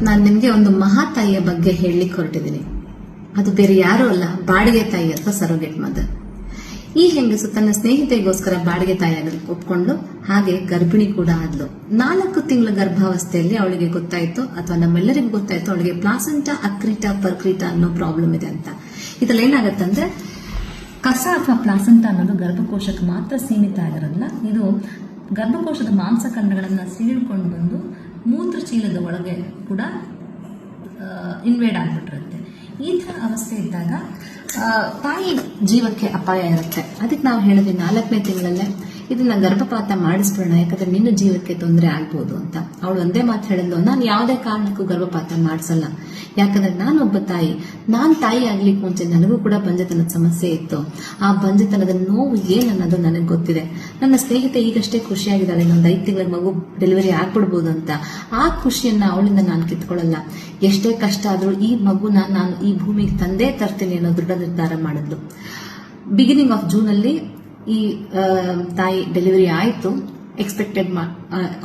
ಇವತ್ತು ನಾನು ನಿಮಗೆ ಒಂದು ಮಹಾತಾಯಿಯ ಬಗ್ಗೆ ಹೇಳಲಿಕ್ಕೆ ಹೊರಟಿದ್ದೀನಿ. ಅದು ಬೇರೆ ಯಾರೂ ಅಲ್ಲ, ಬಾಡಿಗೆ ತಾಯಿ ಅಥವಾ ಸರೋಗೇಟ್ ಮದರ್. ಈ ಹೆಂಗಸು ತನ್ನ ಸ್ನೇಹಿತೆಗೋಸ್ಕರ ಬಾಡಿಗೆ ತಾಯಿಯಾಗಿ ಒಪ್ಕೊಂಡು ಹಾಗೆ ಗರ್ಭಿಣಿ ಕೂಡ ಆದ್ಲು. 4 ತಿಂಗಳ ಗರ್ಭಾವಸ್ಥೆಯಲ್ಲಿ ಅವಳಿಗೆ ಗೊತ್ತಾಯ್ತು, ಅಥವಾ ನಮ್ಮೆಲ್ಲರಿಗೂ ಗೊತ್ತಾಯ್ತು, ಅವಳಿಗೆ ಪ್ಲಾಸೆಂಟಾ ಅಕ್ರೀಟಾ ಪರ್ಕ್ರೀಟಾ ಅನ್ನೋ ಪ್ರಾಬ್ಲಮ್ ಇದೆ ಅಂತ. ಇದ್ರಲ್ಲಿ ಏನಾಗತ್ತಂದ್ರೆ, ಕಸ ಅಥವಾ ಪ್ಲಾಸೆಂಟಾ ಅನ್ನೋದು ಗರ್ಭಕೋಶಕ್ಕೆ ಮಾತ್ರ ಸೀಮಿತ ಆಗಿರೋದಿಲ್ಲ. ಇದು ಗರ್ಭಕೋಶದ ಮಾಂಸಖಂಡಗಳನ್ನು ಸೀಳ್ಕೊಂಡು ಬಂದು ಮೂತ್ರಚೀಲದ ಒಳಗೆ ಕೂಡ ಇನ್ವೇಡ್ ಆಗ್ಬಿಟ್ಟಿರುತ್ತೆ. ಈ ಥರ ಅವಸ್ಥೆ ಇದ್ದಾಗ ತಾಯಿ ಜೀವಕ್ಕೆ ಅಪಾಯ ಇರುತ್ತೆ. ಅದಕ್ಕೆ ನಾವು ಹೇಳಿದ್ವಿ 4ನೇ ತಿಂಗಳಲ್ಲೇ ಇದನ್ನ ಗರ್ಭಪಾತ ಮಾಡಿಸ್ಬಿಡೋಣ, ಯಾಕಂದ್ರೆ ನಿನ್ನ ಜೀವಕ್ಕೆ ತೊಂದರೆ ಆಗ್ಬೋದು ಅಂತ. ಅವಳು ಒಂದೇ ಮಾತು ಹೇಳಿದ್ಲು, ನಾನು ಯಾವುದೇ ಕಾರಣಕ್ಕೂ ಗರ್ಭಪಾತ ಮಾಡಿಸಲ್ಲ, ಯಾಕಂದ್ರೆ ನಾನೊಬ್ಬ ತಾಯಿ. ನಾನು ತಾಯಿ ಆಗ್ಲಿಕ್ಕೆ ಮುಂಚೆ ನನಗೂ ಕೂಡ ಬಂಜೆತನದ ಸಮಸ್ಯೆ ಇತ್ತು. ಆ ಬಂಜೆತನದ ನೋವು ಏನನ್ನೋದು ನನಗೆ ಗೊತ್ತಿದೆ. ನನ್ನ ಸ್ನೇಹಿತೆ ಈಗಷ್ಟೇ ಖುಷಿಯಾಗಿದ್ದಾಳೆ, ಇನ್ನೊಂದು 5 ತಿಂಗಳ ಮಗು ಡೆಲಿವರಿ ಆಗ್ಬಿಡ್ಬೋದು ಅಂತ. ಆ ಖುಷಿಯನ್ನ ಅವಳಿಂದ ನಾನು ಕಿತ್ಕೊಳ್ಳಲ್ಲ. ಎಷ್ಟೇ ಕಷ್ಟ ಆದ್ರೂ ಈ ಮಗುನ ನಾನು ಈ ಭೂಮಿಗೆ ತಂದೇ ತರ್ತೀನಿ ಅನ್ನೋ ದೃಢ ನಿರ್ಧಾರ ಮಾಡಿದ್ಲು. ಬಿಗಿನಿಂಗ್ ಆಫ್ ಜೂನ್ ಅಲ್ಲಿ ಈ ತಾಯಿ ಡೆಲಿವರಿ ಆಯ್ತು. ಎಕ್ಸ್ಪೆಕ್ಟೆಡ್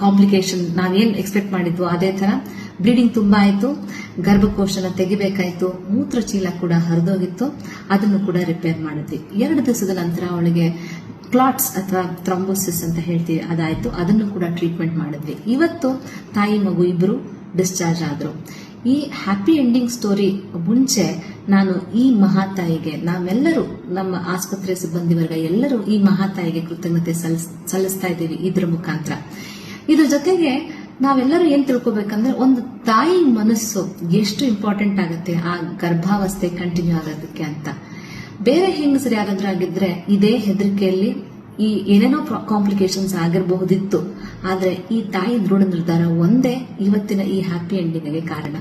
ಕಾಂಪ್ಲಿಕೇಶನ್ ನಾವೇನ್ ಎಕ್ಸ್ಪೆಕ್ಟ್ ಮಾಡಿದ್ವು ಅದೇ ತರ. ಬ್ಲೀಡಿಂಗ್ ತುಂಬಾ ಆಯ್ತು, ಗರ್ಭಕೋಶನ ತೆಗಿಬೇಕಾಯ್ತು, ಮೂತ್ರಚೀಲ ಕೂಡ ಹರಿದೋಗಿತ್ತು, ಅದನ್ನು ಕೂಡ ರಿಪೇರ್ ಮಾಡಿದ್ವಿ. 2 ದಿವಸದ ನಂತರ ಅವಳಿಗೆ ಕ್ಲಾಟ್ಸ್ ಅಥವಾ ಥ್ರಂಬೋಸಿಸ್ ಅಂತ ಹೇಳ್ತೀವಿ, ಅದಾಯ್ತು. ಅದನ್ನು ಕೂಡ ಟ್ರೀಟ್ಮೆಂಟ್ ಮಾಡಿದ್ವಿ. ಇವತ್ತು ತಾಯಿ ಮಗು ಇಬ್ರು ಡಿಸ್ಚಾರ್ಜ್ ಆದ್ರು. ಈ ಹ್ಯಾಪಿ ಎಂಡಿಂಗ್ ಸ್ಟೋರಿ ಮುಂಚೆ ನಾನು ಈ ಮಹಾತಾಯಿಗೆ, ನಾವೆಲ್ಲರೂ ನಮ್ಮ ಆಸ್ಪತ್ರೆ ಸಿಬ್ಬಂದಿ ವರ್ಗ ಎಲ್ಲರೂ ಈ ಮಹಾತಾಯಿಗೆ ಕೃತಜ್ಞತೆ ಸಲ್ಲಿಸ್ತಾ ಇದ್ದೀವಿ ಇದ್ರ ಮುಖಾಂತರ. ಇದ್ರ ಜೊತೆಗೆ ನಾವೆಲ್ಲರೂ ಏನ್ ತಿಳ್ಕೊಬೇಕಂದ್ರೆ, ಒಂದು ತಾಯಿ ಮನಸ್ಸು ಎಷ್ಟು ಇಂಪಾರ್ಟೆಂಟ್ ಆಗುತ್ತೆ ಆ ಗರ್ಭಾವಸ್ಥೆ ಕಂಟಿನ್ಯೂ ಆಗೋದಕ್ಕೆ ಅಂತ. ಬೇರೆ ಹೆಂಗಸರು ಯಾರಾದ್ರೂ ಆಗಿದ್ರೆ ಇದೇ ಹೆದರಿಕೆಯಲ್ಲಿ ಈ ಏನೇನೋ ಕಾಂಪ್ಲಿಕೇಶನ್ಸ್ ಆಗಿರಬಹುದಿತ್ತು. ಆದ್ರೆ ಈ ತಾಯಿ ದೃಢ ನಿರ್ಧಾರ ಒಂದೇ ಇವತ್ತಿನ ಈ ಹ್ಯಾಪಿ ಎಂಡಿಂಗ್ಗೆ ಕಾರಣ.